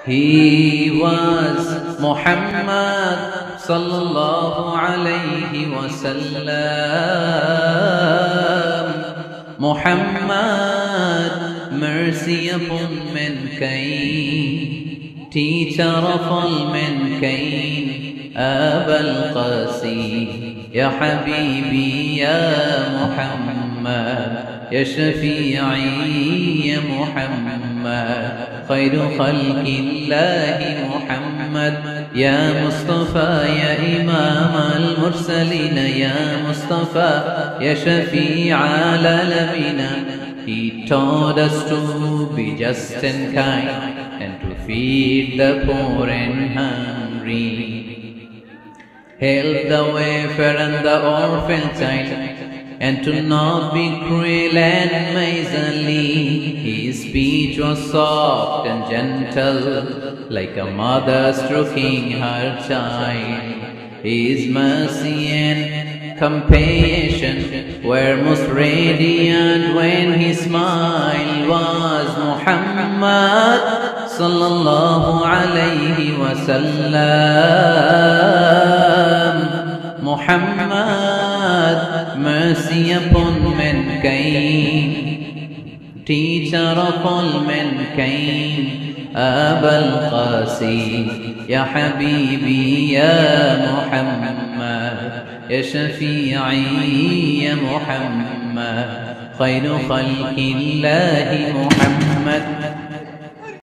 He was Muhammad sallallahu alayhi wasallam. Muhammad, mercy upon mankind, teacher of all mankind, Abul Qasim, Ya Habibi, Ya Muhammad, Ya Shafi'i, Ya Muhammad, خير خلق الله محمد يا مصطفى يا إمام المرسلين يا مصطفى يا شفيع العالمين. He taught us to be just and kind and to feed the poor and hungry, help the wafer and the orphan child, and to not be cruel and miserly. His speech was soft and gentle, like a mother stroking her child. His mercy and compassion were most radiant when his smile was Muhammad sallallahu alayhi wasallam. Muhammad, mercy upon mankind, teacher of all mankind, Abul Qasim, Ya Habibi, Ya Muhammad, Ya Shafi'i, Ya Muhammad, خير خلق الله محمد.